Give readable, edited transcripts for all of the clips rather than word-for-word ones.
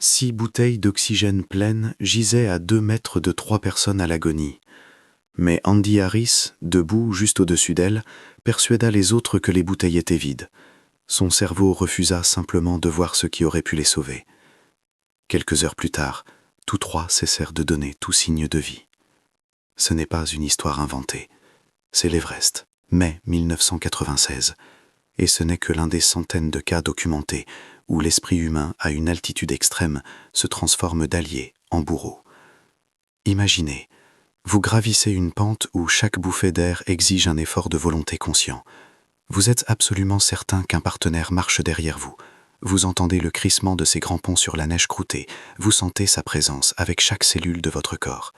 6 bouteilles d'oxygène pleines gisaient à 2 mètres de 3 personnes à l'agonie. Mais Andy Harris, debout juste au-dessus d'elle, persuada les autres que les bouteilles étaient vides. Son cerveau refusa simplement de voir ce qui aurait pu les sauver. Quelques heures plus tard, tous 3 cessèrent de donner tout signe de vie. Ce n'est pas une histoire inventée. C'est l'Everest, mai 1996, et ce n'est que l'un des centaines de cas documentés où l'esprit humain à une altitude extrême se transforme d'allié en bourreau. Imaginez, vous gravissez une pente où chaque bouffée d'air exige un effort de volonté conscient. Vous êtes absolument certain qu'un partenaire marche derrière vous. Vous entendez le crissement de ses crampons sur la neige croûtée, vous sentez sa présence avec chaque cellule de votre corps.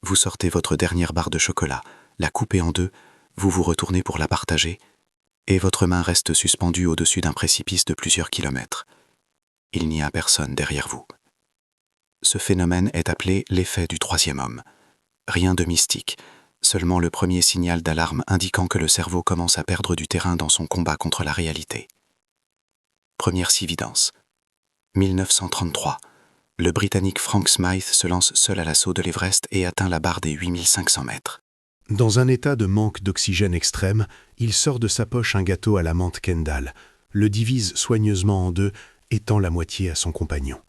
Vous sortez votre dernière barre de chocolat, la coupez en 2, vous vous retournez pour la partager, et votre main reste suspendue au-dessus d'un précipice de plusieurs kilomètres. Il n'y a personne derrière vous. Ce phénomène est appelé l'effet du troisième homme. Rien de mystique, seulement le premier signal d'alarme indiquant que le cerveau commence à perdre du terrain dans son combat contre la réalité. Première évidence. 1933. Le Britannique Frank Smythe se lance seul à l'assaut de l'Everest et atteint la barre des 8500 mètres. Dans un état de manque d'oxygène extrême, il sort de sa poche un gâteau à la menthe Kendall, le divise soigneusement en 2 et tend la moitié à son compagnon.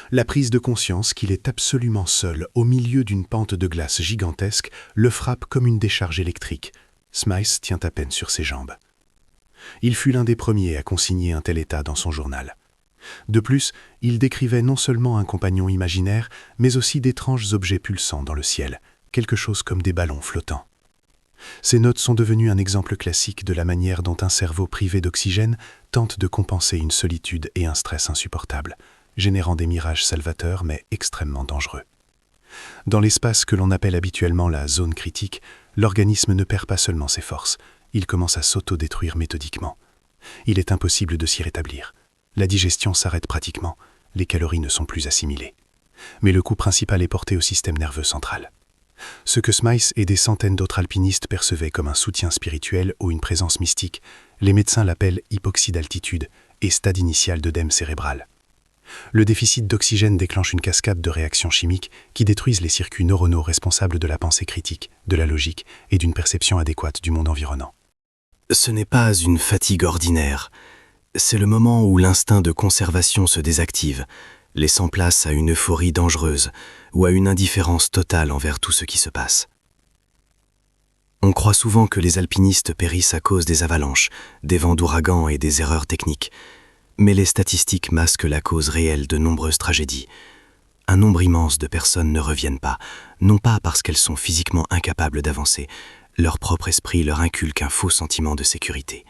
La prise de conscience qu'il est absolument seul au milieu d'une pente de glace gigantesque le frappe comme une décharge électrique. Smythe tient à peine sur ses jambes. Il fut l'un des premiers à consigner un tel état dans son journal. De plus, il décrivait non seulement un compagnon imaginaire, mais aussi d'étranges objets pulsants dans le ciel, quelque chose comme des ballons flottants. Ces notes sont devenues un exemple classique de la manière dont un cerveau privé d'oxygène tente de compenser une solitude et un stress insupportables, générant des mirages salvateurs mais extrêmement dangereux. Dans l'espace que l'on appelle habituellement la zone critique, l'organisme ne perd pas seulement ses forces, il commence à s'auto-détruire méthodiquement. Il est impossible de s'y rétablir. La digestion s'arrête pratiquement, les calories ne sont plus assimilées. Mais le coup principal est porté au système nerveux central. Ce que Smythe et des centaines d'autres alpinistes percevaient comme un soutien spirituel ou une présence mystique, les médecins l'appellent hypoxie d'altitude et stade initial d'œdème cérébral. Le déficit d'oxygène déclenche une cascade de réactions chimiques qui détruisent les circuits neuronaux responsables de la pensée critique, de la logique et d'une perception adéquate du monde environnant. Ce n'est pas une fatigue ordinaire, c'est le moment où l'instinct de conservation se désactive, laissant place à une euphorie dangereuse ou à une indifférence totale envers tout ce qui se passe. On croit souvent que les alpinistes périssent à cause des avalanches, des vents d'ouragan et des erreurs techniques, mais les statistiques masquent la cause réelle de nombreuses tragédies. Un nombre immense de personnes ne reviennent pas, non pas parce qu'elles sont physiquement incapables d'avancer, leur propre esprit leur inculque un faux sentiment de sécurité.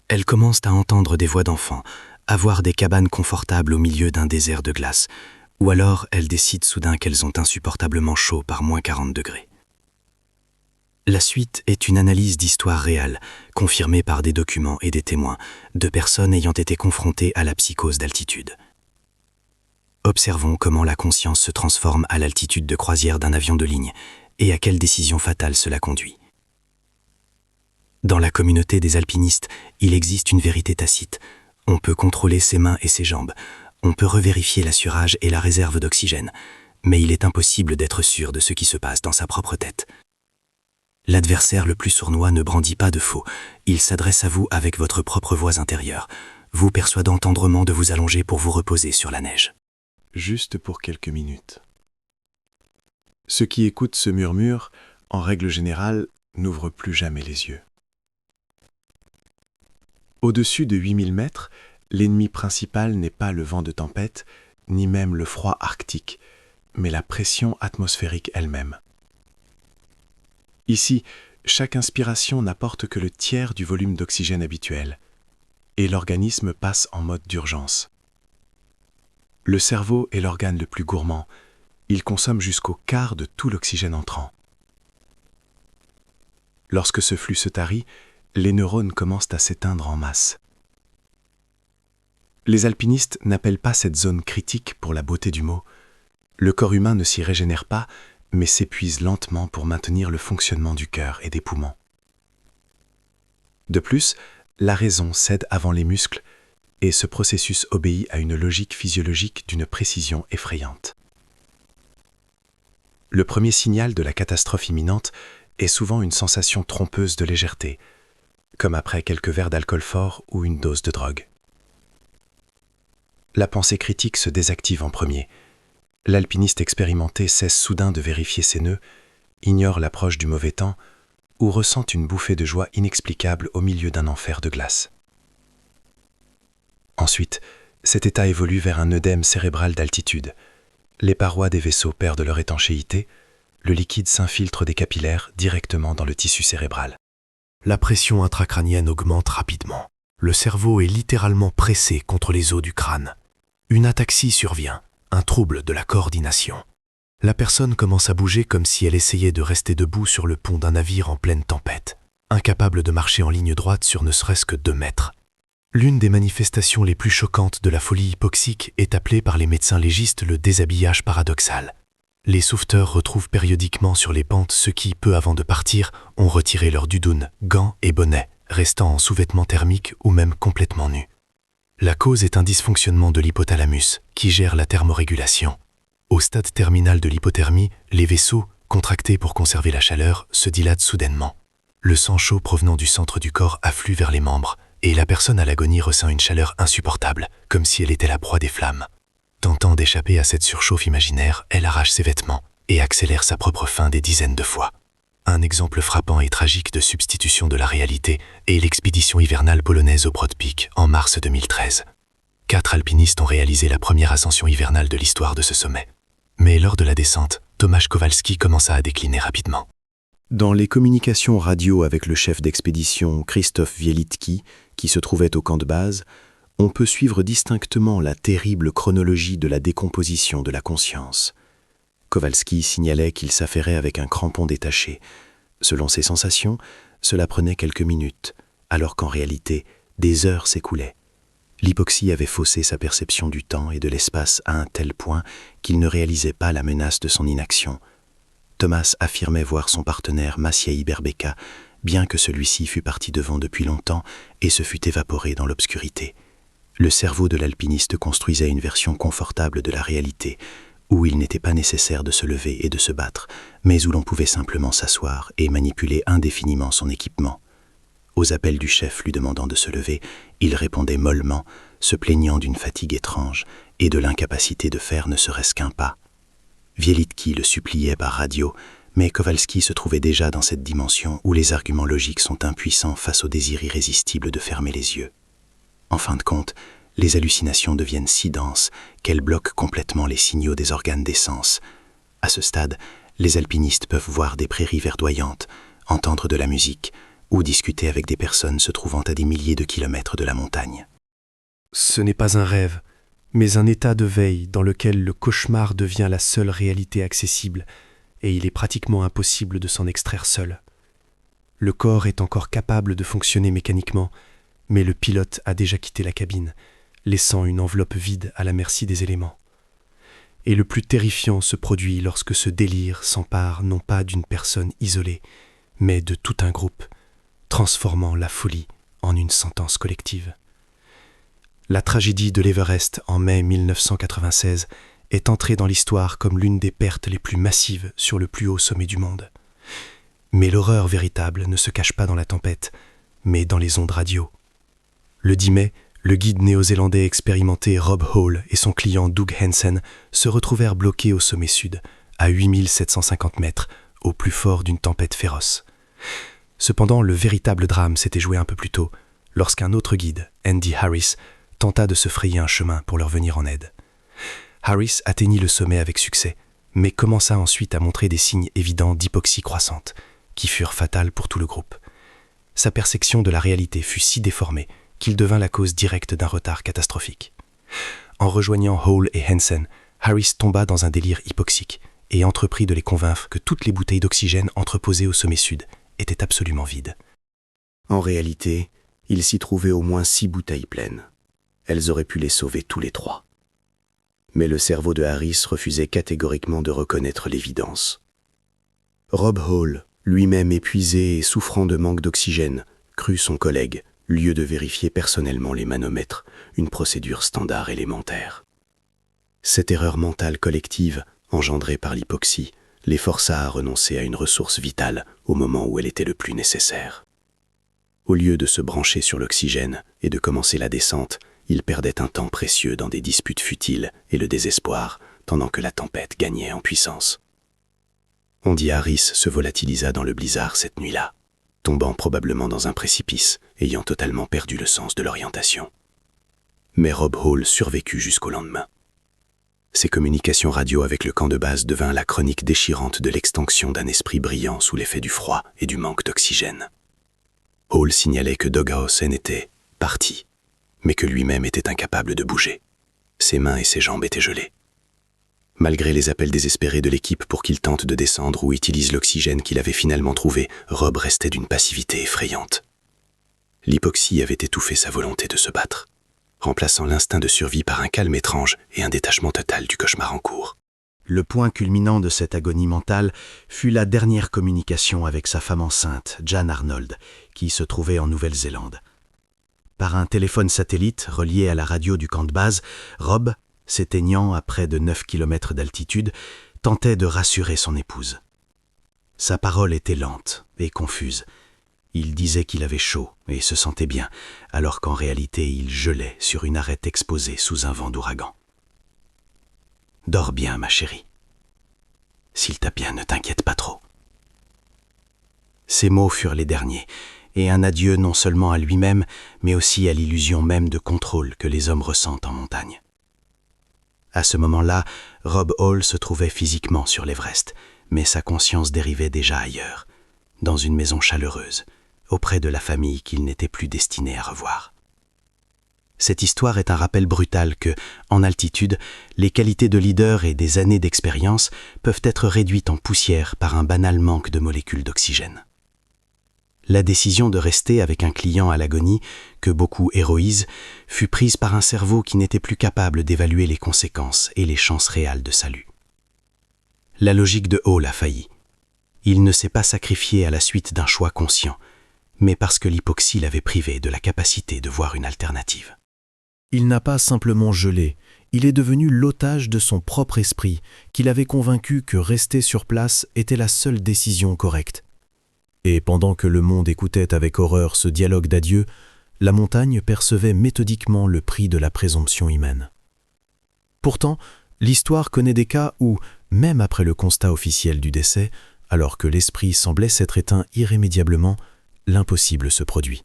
Elles commencent à entendre des voix d'enfants, à voir des cabanes confortables au milieu d'un désert de glace, ou alors elles décident soudain qu'elles ont insupportablement chaud par moins 40 degrés. La suite est une analyse d'histoire réelle, confirmée par des documents et des témoins, de personnes ayant été confrontées à la psychose d'altitude. Observons comment la conscience se transforme à l'altitude de croisière d'un avion de ligne, et à quelle décision fatale cela conduit. Dans la communauté des alpinistes, il existe une vérité tacite. On peut contrôler ses mains et ses jambes, on peut revérifier l'assurage et la réserve d'oxygène, mais il est impossible d'être sûr de ce qui se passe dans sa propre tête. L'adversaire le plus sournois ne brandit pas de faux, il s'adresse à vous avec votre propre voix intérieure, vous persuadant tendrement de vous allonger pour vous reposer sur la neige. Juste pour quelques minutes. Ceux qui écoutent ce murmure, en règle générale, n'ouvrent plus jamais les yeux. Au-dessus de 8000 mètres, l'ennemi principal n'est pas le vent de tempête, ni même le froid arctique, mais la pression atmosphérique elle-même. Ici, chaque inspiration n'apporte que le tiers du volume d'oxygène habituel, et l'organisme passe en mode d'urgence. Le cerveau est l'organe le plus gourmand, il consomme jusqu'au quart de tout l'oxygène entrant. Lorsque ce flux se tarit, les neurones commencent à s'éteindre en masse. Les alpinistes n'appellent pas cette zone critique pour la beauté du mot. Le corps humain ne s'y régénère pas, mais s'épuise lentement pour maintenir le fonctionnement du cœur et des poumons. De plus, la raison cède avant les muscles, Et ce processus obéit à une logique physiologique d'une précision effrayante. Le premier signal de la catastrophe imminente est souvent une sensation trompeuse de légèreté, comme après quelques verres d'alcool fort ou une dose de drogue. La pensée critique se désactive en premier. L'alpiniste expérimenté cesse soudain de vérifier ses nœuds, ignore l'approche du mauvais temps ou ressent une bouffée de joie inexplicable au milieu d'un enfer de glace. Ensuite, cet état évolue vers un œdème cérébral d'altitude. Les parois des vaisseaux perdent leur étanchéité, le liquide s'infiltre des capillaires directement dans le tissu cérébral. La pression intracrânienne augmente rapidement. Le cerveau est littéralement pressé contre les os du crâne. Une ataxie survient, un trouble de la coordination. La personne commence à bouger comme si elle essayait de rester debout sur le pont d'un navire en pleine tempête, incapable de marcher en ligne droite sur ne serait-ce que 2 mètres. L'une des manifestations les plus choquantes de la folie hypoxique est appelée par les médecins légistes le déshabillage paradoxal. Les sauveteurs retrouvent périodiquement sur les pentes ceux qui, peu avant de partir, ont retiré leurs dudounes, gants et bonnets, restant en sous-vêtements thermiques ou même complètement nus. La cause est un dysfonctionnement de l'hypothalamus, qui gère la thermorégulation. Au stade terminal de l'hypothermie, les vaisseaux, contractés pour conserver la chaleur, se dilatent soudainement. Le sang chaud provenant du centre du corps afflue vers les membres, et la personne à l'agonie ressent une chaleur insupportable, comme si elle était la proie des flammes. Tentant d'échapper à cette surchauffe imaginaire, elle arrache ses vêtements et accélère sa propre fin des dizaines de fois. Un exemple frappant et tragique de substitution de la réalité est l'expédition hivernale polonaise au Broad Peak en mars 2013. 4 alpinistes ont réalisé la première ascension hivernale de l'histoire de ce sommet. Mais lors de la descente, Tomasz Kowalski commença à décliner rapidement. Dans les communications radio avec le chef d'expédition Krzysztof Wieliczki, qui se trouvait au camp de base, on peut suivre distinctement la terrible chronologie de la décomposition de la conscience. Kowalski signalait qu'il s'affairait avec un crampon détaché. Selon ses sensations, cela prenait quelques minutes, alors qu'en réalité, des heures s'écoulaient. L'hypoxie avait faussé sa perception du temps et de l'espace à un tel point qu'il ne réalisait pas la menace de son inaction. Thomas affirmait voir son partenaire Maciej Berbeka, bien que celui-ci fût parti devant depuis longtemps et se fût évaporé dans l'obscurité. Le cerveau de l'alpiniste construisait une version confortable de la réalité, où il n'était pas nécessaire de se lever et de se battre, mais où l'on pouvait simplement s'asseoir et manipuler indéfiniment son équipement. Aux appels du chef lui demandant de se lever, il répondait mollement, se plaignant d'une fatigue étrange et de l'incapacité de faire ne serait-ce qu'un pas. Wieliczki le suppliait par radio, mais Kowalski se trouvait déjà dans cette dimension où les arguments logiques sont impuissants face au désir irrésistible de fermer les yeux. En fin de compte, les hallucinations deviennent si denses qu'elles bloquent complètement les signaux des organes des sens. À ce stade, les alpinistes peuvent voir des prairies verdoyantes, entendre de la musique ou discuter avec des personnes se trouvant à des milliers de kilomètres de la montagne. Ce n'est pas un rêve, mais un état de veille dans lequel le cauchemar devient la seule réalité accessible, et il est pratiquement impossible de s'en extraire seul. Le corps est encore capable de fonctionner mécaniquement, mais le pilote a déjà quitté la cabine, laissant une enveloppe vide à la merci des éléments. Et le plus terrifiant se produit lorsque ce délire s'empare non pas d'une personne isolée, mais de tout un groupe, transformant la folie en une sentence collective. La tragédie de l'Everest en mai 1996 est entrée dans l'histoire comme l'une des pertes les plus massives sur le plus haut sommet du monde. Mais l'horreur véritable ne se cache pas dans la tempête, mais dans les ondes radio. Le 10 mai, le guide néo-zélandais expérimenté Rob Hall et son client Doug Hansen se retrouvèrent bloqués au sommet sud, à 8750 mètres, au plus fort d'une tempête féroce. Cependant, le véritable drame s'était joué un peu plus tôt, lorsqu'un autre guide, Andy Harris, tenta de se frayer un chemin pour leur venir en aide. Harris atteignit le sommet avec succès, mais commença ensuite à montrer des signes évidents d'hypoxie croissante, qui furent fatals pour tout le groupe. Sa perception de la réalité fut si déformée qu'il devint la cause directe d'un retard catastrophique. En rejoignant Hall et Hansen, Harris tomba dans un délire hypoxique et entreprit de les convaincre que toutes les bouteilles d'oxygène entreposées au sommet sud étaient absolument vides. En réalité, il s'y trouvait au moins 6 bouteilles pleines. Elles auraient pu les sauver tous les 3. Mais le cerveau de Harris refusait catégoriquement de reconnaître l'évidence. Rob Hall, lui-même épuisé et souffrant de manque d'oxygène, crut son collègue, lieu de vérifier personnellement les manomètres, une procédure standard élémentaire. Cette erreur mentale collective, engendrée par l'hypoxie, les força à renoncer à une ressource vitale au moment où elle était le plus nécessaire. Au lieu de se brancher sur l'oxygène et de commencer la descente, ils perdaient un temps précieux dans des disputes futiles et le désespoir, tandis que la tempête gagnait en puissance. Andy Harris se volatilisa dans le blizzard cette nuit-là, tombant probablement dans un précipice, ayant totalement perdu le sens de l'orientation. Mais Rob Hall survécut jusqu'au lendemain. Ses communications radio avec le camp de base devinrent la chronique déchirante de l'extinction d'un esprit brillant sous l'effet du froid et du manque d'oxygène. Hall signalait que Dogghausen était parti, mais que lui-même était incapable de bouger. Ses mains et ses jambes étaient gelées. Malgré les appels désespérés de l'équipe pour qu'il tente de descendre ou utilise l'oxygène qu'il avait finalement trouvé, Rob restait d'une passivité effrayante. L'hypoxie avait étouffé sa volonté de se battre, remplaçant l'instinct de survie par un calme étrange et un détachement total du cauchemar en cours. Le point culminant de cette agonie mentale fut la dernière communication avec sa femme enceinte, Jan Arnold, qui se trouvait en Nouvelle-Zélande. Par un téléphone satellite relié à la radio du camp de base, Rob, s'éteignant à près de 9 km d'altitude, tentait de rassurer son épouse. Sa parole était lente et confuse. Il disait qu'il avait chaud et se sentait bien, alors qu'en réalité il gelait sur une arête exposée sous un vent d'ouragan. « Dors bien, ma chérie. S'il t'a bien, ne t'inquiète pas trop. » Ces mots furent les derniers, et un adieu non seulement à lui-même, mais aussi à l'illusion même de contrôle que les hommes ressentent en montagne. À ce moment-là, Rob Hall se trouvait physiquement sur l'Everest, mais sa conscience dérivait déjà ailleurs, dans une maison chaleureuse, auprès de la famille qu'il n'était plus destiné à revoir. Cette histoire est un rappel brutal que, en altitude, les qualités de leader et des années d'expérience peuvent être réduites en poussière par un banal manque de molécules d'oxygène. La décision de rester avec un client à l'agonie, que beaucoup héroïsent, fut prise par un cerveau qui n'était plus capable d'évaluer les conséquences et les chances réelles de salut. La logique de Hall a failli. Il ne s'est pas sacrifié à la suite d'un choix conscient, mais parce que l'hypoxie l'avait privé de la capacité de voir une alternative. Il n'a pas simplement gelé, il est devenu l'otage de son propre esprit, qui l'avait convaincu que rester sur place était la seule décision correcte. Et pendant que le monde écoutait avec horreur ce dialogue d'adieu, la montagne percevait méthodiquement le prix de la présomption humaine. Pourtant, l'histoire connaît des cas où, même après le constat officiel du décès, alors que l'esprit semblait s'être éteint irrémédiablement, l'impossible se produit.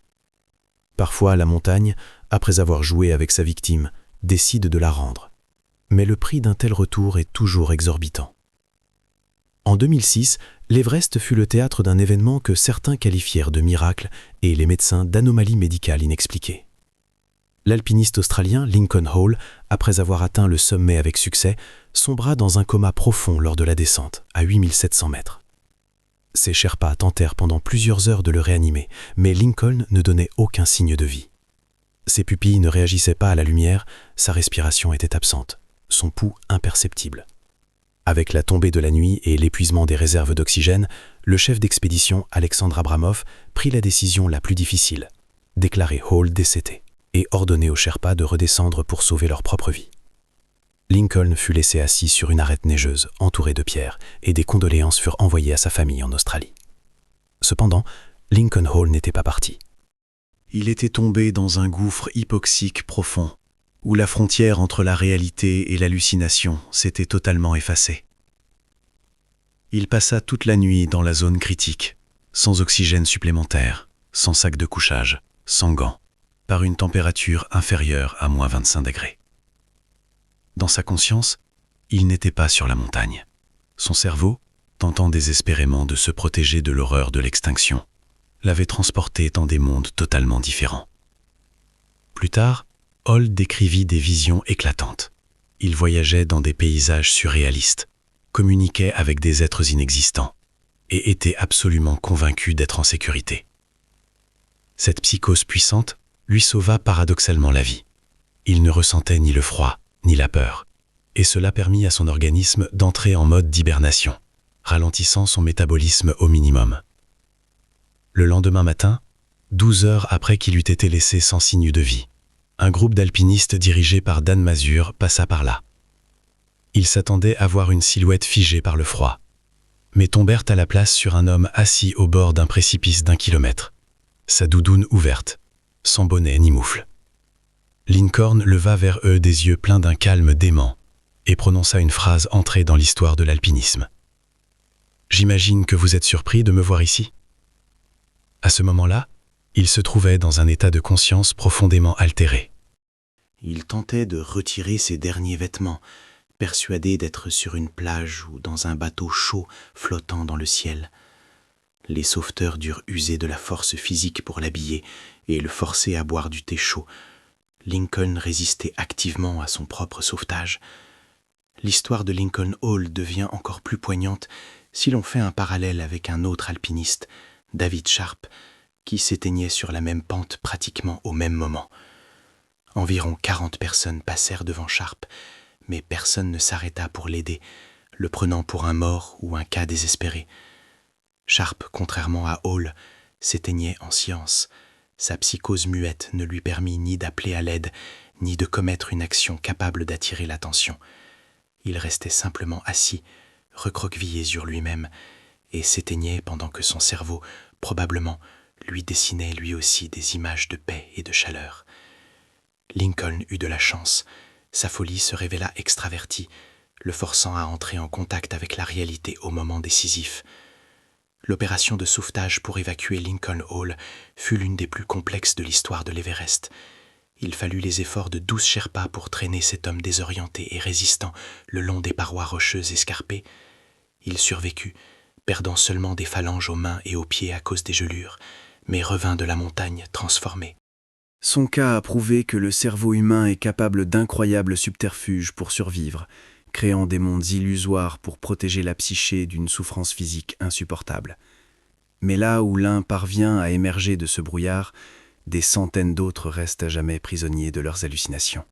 Parfois, la montagne, après avoir joué avec sa victime, décide de la rendre. Mais le prix d'un tel retour est toujours exorbitant. En 2006, l'Everest fut le théâtre d'un événement que certains qualifièrent de miracle et les médecins d'anomalie médicale inexpliquée. L'alpiniste australien Lincoln Hall, après avoir atteint le sommet avec succès, sombra dans un coma profond lors de la descente, à 8700 mètres. Ses Sherpas tentèrent pendant plusieurs heures de le réanimer, mais Lincoln ne donnait aucun signe de vie. Ses pupilles ne réagissaient pas à la lumière, sa respiration était absente, son pouls imperceptible. Avec la tombée de la nuit et l'épuisement des réserves d'oxygène, le chef d'expédition Alexandre Abramov prit la décision la plus difficile, déclarer Hall décédé et ordonner aux Sherpas de redescendre pour sauver leur propre vie. Lincoln fut laissé assis sur une arête neigeuse, entouré de pierres, et des condoléances furent envoyées à sa famille en Australie. Cependant, Lincoln Hall n'était pas parti. Il était tombé dans un gouffre hypoxique profond, où la frontière entre la réalité et l'hallucination s'était totalement effacée. Il passa toute la nuit dans la zone critique, sans oxygène supplémentaire, sans sac de couchage, sans gants, par une température inférieure à moins 25 degrés. Dans sa conscience, il n'était pas sur la montagne. Son cerveau, tentant désespérément de se protéger de l'horreur de l'extinction, l'avait transporté dans des mondes totalement différents. Plus tard, Hall décrivit des visions éclatantes. Il voyageait dans des paysages surréalistes, communiquait avec des êtres inexistants et était absolument convaincu d'être en sécurité. Cette psychose puissante lui sauva paradoxalement la vie. Il ne ressentait ni le froid, ni la peur, et cela permit à son organisme d'entrer en mode d'hibernation, ralentissant son métabolisme au minimum. Le lendemain matin, 12 heures après qu'il eût été laissé sans signe de vie. Un groupe d'alpinistes dirigé par Dan Mazur passa par là. Ils s'attendaient à voir une silhouette figée par le froid, mais tombèrent à la place sur un homme assis au bord d'un précipice d'1 kilomètre, sa doudoune ouverte, sans bonnet ni moufle. Lincoln leva vers eux des yeux pleins d'un calme dément et prononça une phrase entrée dans l'histoire de l'alpinisme. « J'imagine que vous êtes surpris de me voir ici ?» À ce moment-là, il se trouvait dans un état de conscience profondément altéré. Il tentait de retirer ses derniers vêtements, persuadé d'être sur une plage ou dans un bateau chaud flottant dans le ciel. Les sauveteurs durent user de la force physique pour l'habiller et le forcer à boire du thé chaud. Lincoln résistait activement à son propre sauvetage. L'histoire de Lincoln Hall devient encore plus poignante si l'on fait un parallèle avec un autre alpiniste, David Sharp, qui s'éteignait sur la même pente pratiquement au même moment. Environ 40 personnes passèrent devant Sharp, mais personne ne s'arrêta pour l'aider, le prenant pour un mort ou un cas désespéré. Sharp, contrairement à Hall, s'éteignait en silence. Sa psychose muette ne lui permit ni d'appeler à l'aide, ni de commettre une action capable d'attirer l'attention. Il restait simplement assis, recroquevillé sur lui-même, et s'éteignait pendant que son cerveau, probablement, lui dessinait lui aussi des images de paix et de chaleur. Lincoln eut de la chance. Sa folie se révéla extravertie, le forçant à entrer en contact avec la réalité au moment décisif. L'opération de sauvetage pour évacuer Lincoln Hall fut l'une des plus complexes de l'histoire de l'Everest. Il fallut les efforts de 12 Sherpas pour traîner cet homme désorienté et résistant le long des parois rocheuses escarpées. Il survécut, perdant seulement des phalanges aux mains et aux pieds à cause des gelures, mais revint de la montagne transformé. Son cas a prouvé que le cerveau humain est capable d'incroyables subterfuges pour survivre, créant des mondes illusoires pour protéger la psyché d'une souffrance physique insupportable. Mais là où l'un parvient à émerger de ce brouillard, des centaines d'autres restent à jamais prisonniers de leurs hallucinations.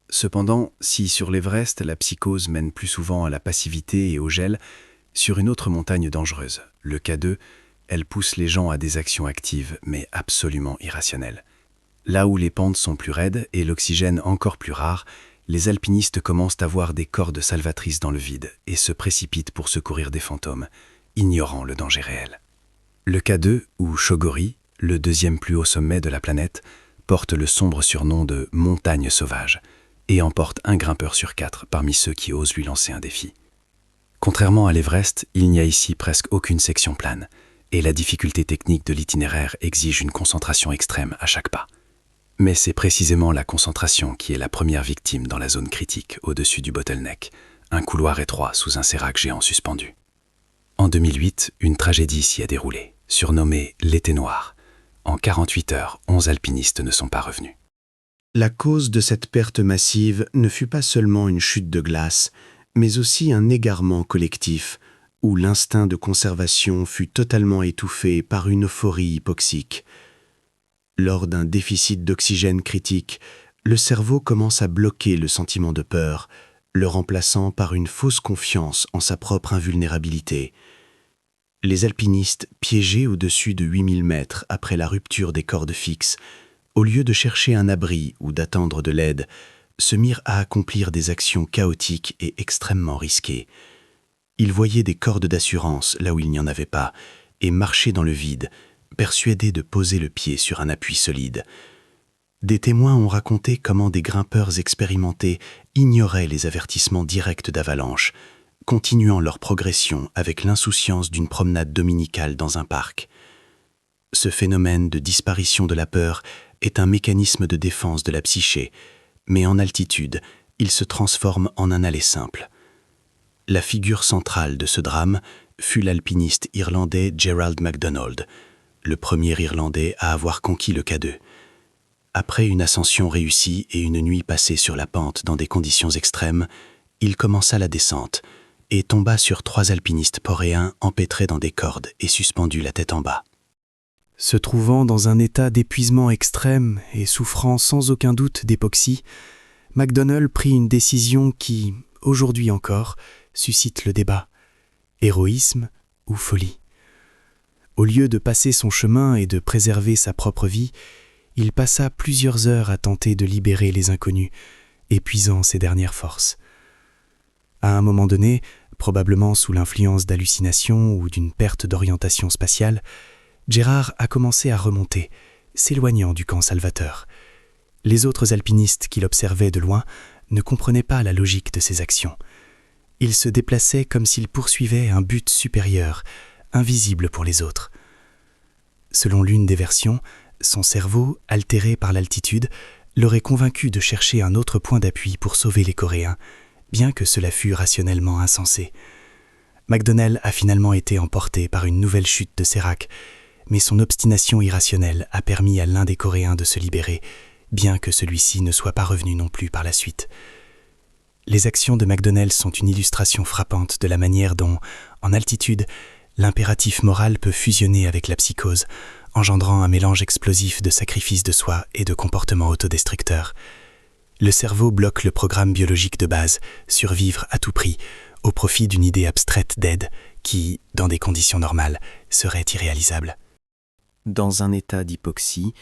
Cependant, si sur l'Everest la psychose mène plus souvent à la passivité et au gel, sur une autre montagne dangereuse, le K2, elle pousse les gens à des actions actives, mais absolument irrationnelles. Là où les pentes sont plus raides et l'oxygène encore plus rare, les alpinistes commencent à voir des cordes salvatrices dans le vide et se précipitent pour secourir des fantômes, ignorant le danger réel. Le K2, ou Shogori, le deuxième plus haut sommet de la planète, porte le sombre surnom de « montagne sauvage » et emporte un grimpeur sur 4 parmi ceux qui osent lui lancer un défi. Contrairement à l'Everest, il n'y a ici presque aucune section plane, et la difficulté technique de l'itinéraire exige une concentration extrême à chaque pas. Mais c'est précisément la concentration qui est la première victime dans la zone critique au-dessus du bottleneck, un couloir étroit sous un sérac géant suspendu. En 2008, une tragédie s'y a déroulée, surnommée l'été noir. En 48 heures, 11 alpinistes ne sont pas revenus. La cause de cette perte massive ne fut pas seulement une chute de glace, mais aussi un égarement collectif, où l'instinct de conservation fut totalement étouffé par une euphorie hypoxique. Lors d'un déficit d'oxygène critique, le cerveau commence à bloquer le sentiment de peur, le remplaçant par une fausse confiance en sa propre invulnérabilité. Les alpinistes, piégés au-dessus de 8000 mètres après la rupture des cordes fixes, au lieu de chercher un abri ou d'attendre de l'aide, se mirent à accomplir des actions chaotiques et extrêmement risquées. Ils voyaient des cordes d'assurance là où il n'y en avait pas, et marchaient dans le vide, persuadés de poser le pied sur un appui solide. Des témoins ont raconté comment des grimpeurs expérimentés ignoraient les avertissements directs d'avalanche, continuant leur progression avec l'insouciance d'une promenade dominicale dans un parc. Ce phénomène de disparition de la peur est un mécanisme de défense de la psyché, mais en altitude, il se transforme en un aller simple. La figure centrale de ce drame fut l'alpiniste irlandais Gerald MacDonald, le premier Irlandais à avoir conquis le K2. Après une ascension réussie et une nuit passée sur la pente dans des conditions extrêmes, il commença la descente et tomba sur 3 alpinistes poréens empêtrés dans des cordes et suspendus la tête en bas. Se trouvant dans un état d'épuisement extrême et souffrant sans aucun doute d'hypoxie, MacDonald prit une décision qui, aujourd'hui encore, suscite le débat. Héroïsme ou folie ? Au lieu de passer son chemin et de préserver sa propre vie, il passa plusieurs heures à tenter de libérer les inconnus, épuisant ses dernières forces. À un moment donné, probablement sous l'influence d'hallucinations ou d'une perte d'orientation spatiale, Gérard a commencé à remonter, s'éloignant du camp salvateur. Les autres alpinistes qui l'observaient de loin ne comprenaient pas la logique de ses actions. Il se déplaçait comme s'il poursuivait un but supérieur, invisible pour les autres. Selon l'une des versions, son cerveau, altéré par l'altitude, l'aurait convaincu de chercher un autre point d'appui pour sauver les Coréens, bien que cela fût rationnellement insensé. MacDonnell a finalement été emporté par une nouvelle chute de sérac, mais son obstination irrationnelle a permis à l'un des Coréens de se libérer, bien que celui-ci ne soit pas revenu non plus par la suite. Les actions de MacDonnell sont une illustration frappante de la manière dont, en altitude, l'impératif moral peut fusionner avec la psychose, engendrant un mélange explosif de sacrifice de soi et de comportements autodestructeurs. Le cerveau bloque le programme biologique de base, survivre à tout prix, au profit d'une idée abstraite d'aide qui, dans des conditions normales, serait irréalisable. Dans un état d'hypoxie,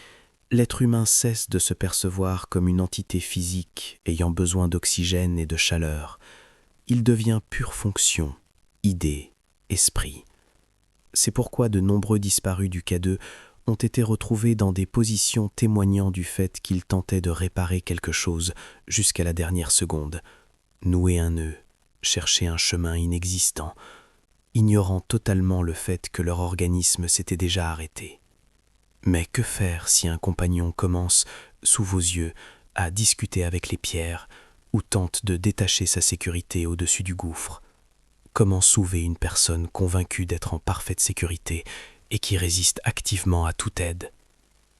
l'être humain cesse de se percevoir comme une entité physique ayant besoin d'oxygène et de chaleur. Il devient pure fonction, idée, esprit. C'est pourquoi de nombreux disparus du K2 ont été retrouvés dans des positions témoignant du fait qu'ils tentaient de réparer quelque chose jusqu'à la dernière seconde, nouer un nœud, chercher un chemin inexistant, ignorant totalement le fait que leur organisme s'était déjà arrêté. Mais que faire si un compagnon commence, sous vos yeux, à discuter avec les pierres ou tente de détacher sa sécurité au-dessus du gouffre? Comment sauver une personne convaincue d'être en parfaite sécurité et qui résiste activement à toute aide?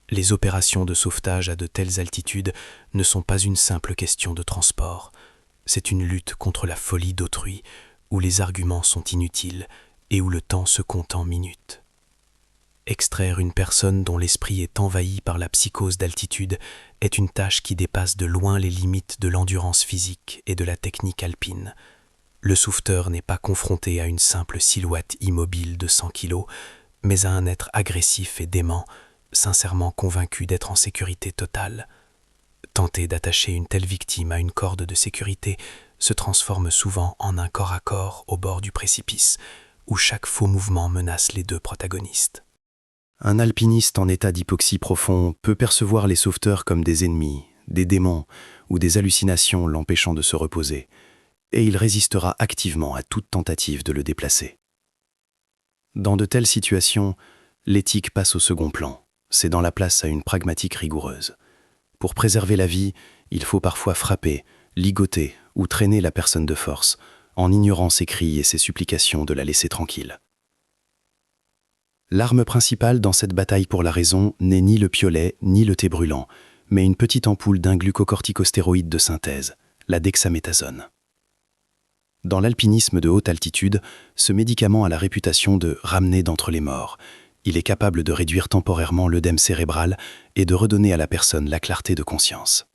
Les opérations de sauvetage à de telles altitudes ne sont pas une simple question de transport. C'est une lutte contre la folie d'autrui, où les arguments sont inutiles et où le temps se compte en minutes. Extraire une personne dont l'esprit est envahi par la psychose d'altitude est une tâche qui dépasse de loin les limites de l'endurance physique et de la technique alpine. Le sauveteur n'est pas confronté à une simple silhouette immobile de 100 kilos, mais à un être agressif et dément, sincèrement convaincu d'être en sécurité totale. Tenter d'attacher une telle victime à une corde de sécurité se transforme souvent en un corps à corps au bord du précipice, où chaque faux mouvement menace les deux protagonistes. Un alpiniste en état d'hypoxie profond peut percevoir les sauveteurs comme des ennemis, des démons ou des hallucinations l'empêchant de se reposer, et il résistera activement à toute tentative de le déplacer. Dans de telles situations, l'éthique passe au second plan, cédant la place à une pragmatique rigoureuse. Pour préserver la vie, il faut parfois frapper, ligoter ou traîner la personne de force, en ignorant ses cris et ses supplications de la laisser tranquille. L'arme principale dans cette bataille pour la raison n'est ni le piolet ni le thé brûlant, mais une petite ampoule d'un glucocorticostéroïde de synthèse, la dexaméthasone. Dans l'alpinisme de haute altitude, ce médicament a la réputation de « ramener d'entre les morts ». Il est capable de réduire temporairement l'œdème cérébral et de redonner à la personne la clarté de conscience.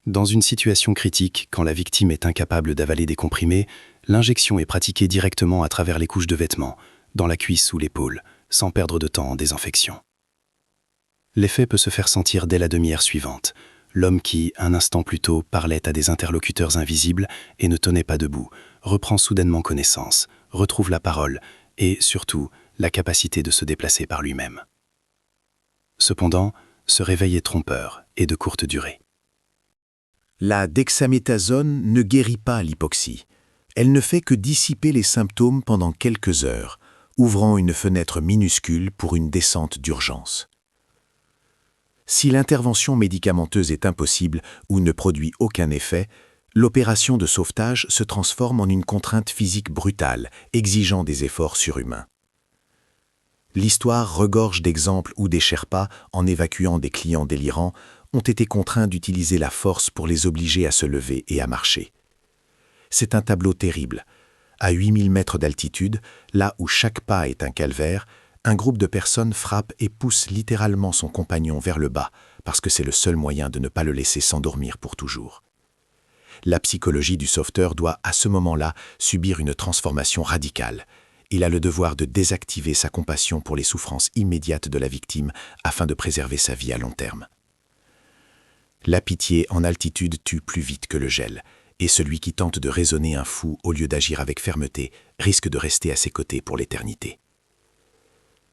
Dans une situation critique, quand la victime est incapable d'avaler des comprimés, l'injection est pratiquée directement à travers les couches de vêtements, dans la cuisse ou l'épaule, sans perdre de temps en désinfection. L'effet peut se faire sentir dès la demi-heure suivante. L'homme qui, un instant plus tôt, parlait à des interlocuteurs invisibles et ne tenait pas debout, reprend soudainement connaissance, retrouve la parole et, surtout, la capacité de se déplacer par lui-même. Cependant, ce réveil est trompeur et de courte durée. La dexaméthasone ne guérit pas l'hypoxie. Elle ne fait que dissiper les symptômes pendant quelques heures, ouvrant une fenêtre minuscule pour une descente d'urgence. Si l'intervention médicamenteuse est impossible ou ne produit aucun effet, l'opération de sauvetage se transforme en une contrainte physique brutale, exigeant des efforts surhumains. L'histoire regorge d'exemples où des Sherpas, en évacuant des clients délirants, ont été contraints d'utiliser la force pour les obliger à se lever et à marcher. C'est un tableau terrible. À 8000 mètres d'altitude, là où chaque pas est un calvaire, un groupe de personnes frappe et pousse littéralement son compagnon vers le bas, parce que c'est le seul moyen de ne pas le laisser s'endormir pour toujours. La psychologie du sauveteur doit, à ce moment-là, subir une transformation radicale. Il a le devoir de désactiver sa compassion pour les souffrances immédiates de la victime afin de préserver sa vie à long terme. La pitié en altitude tue plus vite que le gel, et celui qui tente de raisonner un fou au lieu d'agir avec fermeté risque de rester à ses côtés pour l'éternité.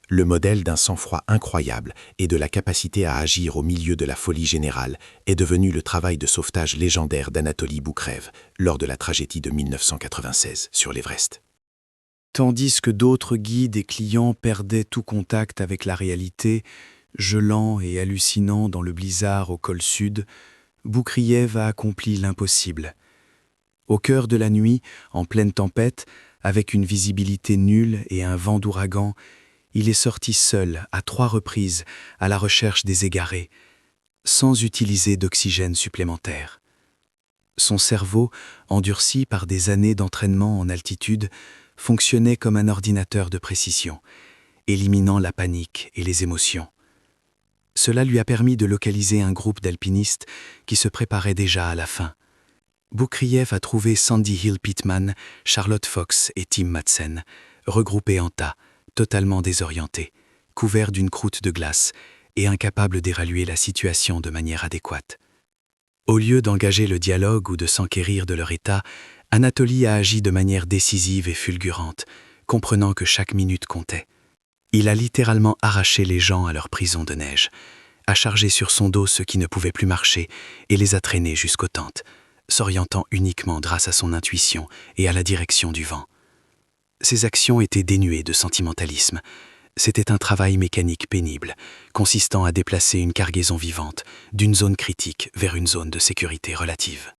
Le modèle d'un sang-froid incroyable et de la capacité à agir au milieu de la folie générale est devenu le travail de sauvetage légendaire d'Anatoly Boukrev lors de la tragédie de 1996 sur l'Everest. Tandis que d'autres guides et clients perdaient tout contact avec la réalité, gelant et hallucinant dans le blizzard au col sud, Boukriev a accompli l'impossible. Au cœur de la nuit, en pleine tempête, avec une visibilité nulle et un vent d'ouragan, il est sorti seul à 3 reprises à la recherche des égarés, sans utiliser d'oxygène supplémentaire. Son cerveau, endurci par des années d'entraînement en altitude, fonctionnait comme un ordinateur de précision, éliminant la panique et les émotions. Cela lui a permis de localiser un groupe d'alpinistes qui se préparait déjà à la fin. Boukriev a trouvé Sandy Hill Pittman, Charlotte Fox et Tim Madsen, regroupés en tas, totalement désorientés, couverts d'une croûte de glace et incapables d'évaluer la situation de manière adéquate. Au lieu d'engager le dialogue ou de s'enquérir de leur état, Anatoly a agi de manière décisive et fulgurante, comprenant que chaque minute comptait. Il a littéralement arraché les gens à leur prison de neige, a chargé sur son dos ceux qui ne pouvaient plus marcher et les a traînés jusqu'aux tentes, s'orientant uniquement grâce à son intuition et à la direction du vent. Ses actions étaient dénuées de sentimentalisme. C'était un travail mécanique pénible, consistant à déplacer une cargaison vivante d'une zone critique vers une zone de sécurité relative.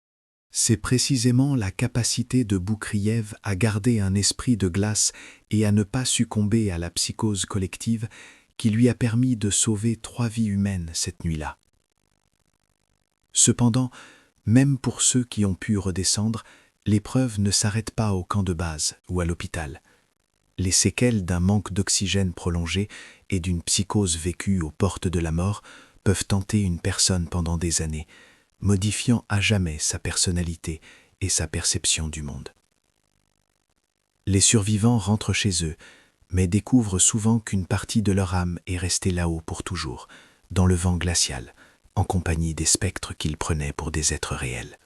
C'est précisément la capacité de Boukriev à garder un esprit de glace et à ne pas succomber à la psychose collective qui lui a permis de sauver 3 vies humaines cette nuit-là. Cependant, même pour ceux qui ont pu redescendre, l'épreuve ne s'arrête pas au camp de base ou à l'hôpital. Les séquelles d'un manque d'oxygène prolongé et d'une psychose vécue aux portes de la mort peuvent hanter une personne pendant des années, modifiant à jamais sa personnalité et sa perception du monde. Les survivants rentrent chez eux, mais découvrent souvent qu'une partie de leur âme est restée là-haut pour toujours, dans le vent glacial, en compagnie des spectres qu'ils prenaient pour des êtres réels.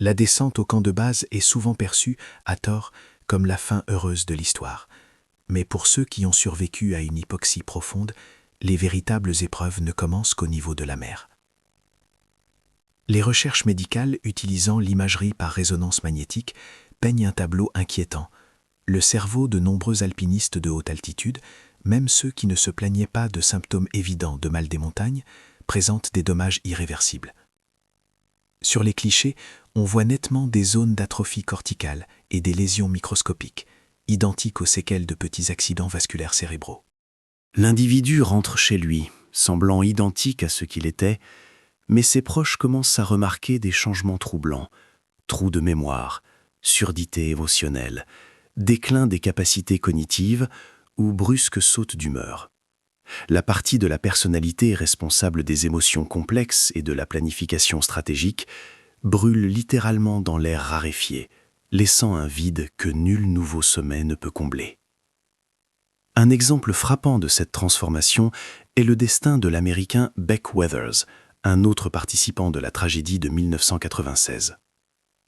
La descente au camp de base est souvent perçue, à tort, comme la fin heureuse de l'histoire. Mais pour ceux qui ont survécu à une hypoxie profonde, les véritables épreuves ne commencent qu'au niveau de la mer. Les recherches médicales utilisant l'imagerie par résonance magnétique peignent un tableau inquiétant. Le cerveau de nombreux alpinistes de haute altitude, même ceux qui ne se plaignaient pas de symptômes évidents de mal des montagnes, présentent des dommages irréversibles. Sur les clichés, on voit nettement des zones d'atrophie corticale et des lésions microscopiques, identiques aux séquelles de petits accidents vasculaires cérébraux. L'individu rentre chez lui, semblant identique à ce qu'il était, mais ses proches commencent à remarquer des changements troublants, trous de mémoire, surdité émotionnelle, déclin des capacités cognitives ou brusque saute d'humeur. La partie de la personnalité responsable des émotions complexes et de la planification stratégique brûle littéralement dans l'air raréfié, laissant un vide que nul nouveau sommet ne peut combler. Un exemple frappant de cette transformation est le destin de l'Américain Beck Weathers, un autre participant de la tragédie de 1996.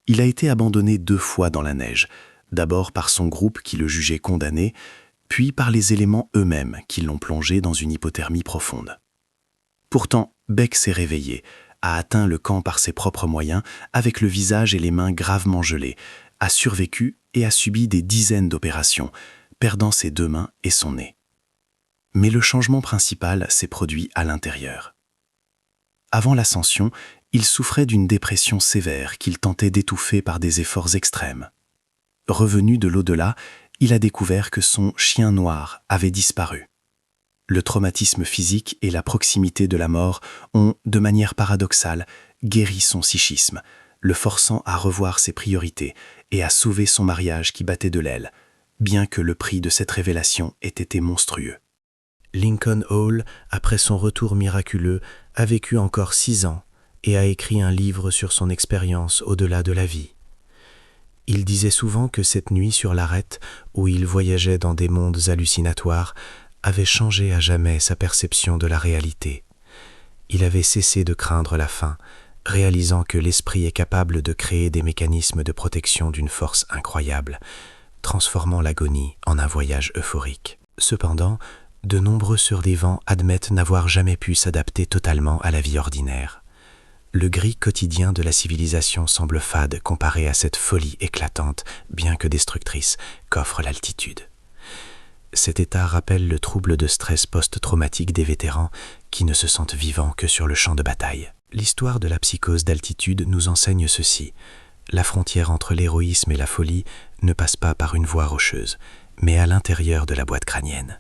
Il a été abandonné 2 fois dans la neige, d'abord par son groupe qui le jugeait condamné, puis par les éléments eux-mêmes qui l'ont plongé dans une hypothermie profonde. Pourtant, Beck s'est réveillé, a atteint le camp par ses propres moyens, avec le visage et les mains gravement gelés, a survécu et a subi des dizaines d'opérations, perdant ses 2 mains et son nez. Mais le changement principal s'est produit à l'intérieur. Avant l'ascension, il souffrait d'une dépression sévère qu'il tentait d'étouffer par des efforts extrêmes. Revenu de l'au-delà, il a découvert que son chien noir avait disparu. Le traumatisme physique et la proximité de la mort ont, de manière paradoxale, guéri son psychisme, le forçant à revoir ses priorités et à sauver son mariage qui battait de l'aile, bien que le prix de cette révélation ait été monstrueux. Lincoln Hall, après son retour miraculeux, a vécu encore 6 ans et a écrit un livre sur son expérience au-delà de la vie. Il disait souvent que cette nuit sur l'arête, où il voyageait dans des mondes hallucinatoires, avait changé à jamais sa perception de la réalité. Il avait cessé de craindre la fin, réalisant que l'esprit est capable de créer des mécanismes de protection d'une force incroyable, transformant l'agonie en un voyage euphorique. Cependant, de nombreux survivants admettent n'avoir jamais pu s'adapter totalement à la vie ordinaire. Le gris quotidien de la civilisation semble fade comparé à cette folie éclatante, bien que destructrice, qu'offre l'altitude. Cet état rappelle le trouble de stress post-traumatique des vétérans qui ne se sentent vivants que sur le champ de bataille. L'histoire de la psychose d'altitude nous enseigne ceci. La frontière entre l'héroïsme et la folie ne passe pas par une voie rocheuse, mais à l'intérieur de la boîte crânienne.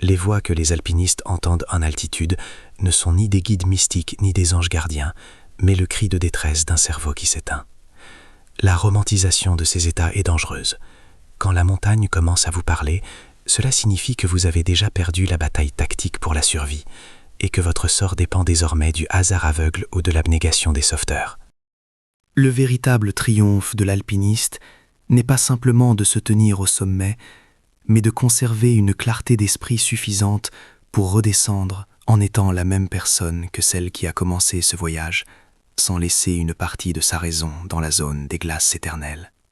Les voix que les alpinistes entendent en altitude ne sont ni des guides mystiques ni des anges gardiens, mais le cri de détresse d'un cerveau qui s'éteint. La romantisation de ces états est dangereuse. Quand la montagne commence à vous parler, cela signifie que vous avez déjà perdu la bataille tactique pour la survie et que votre sort dépend désormais du hasard aveugle ou de l'abnégation des sauveteurs. Le véritable triomphe de l'alpiniste n'est pas simplement de se tenir au sommet, mais de conserver une clarté d'esprit suffisante pour redescendre en étant la même personne que celle qui a commencé ce voyage, sans laisser une partie de sa raison dans la zone des glaces éternelles.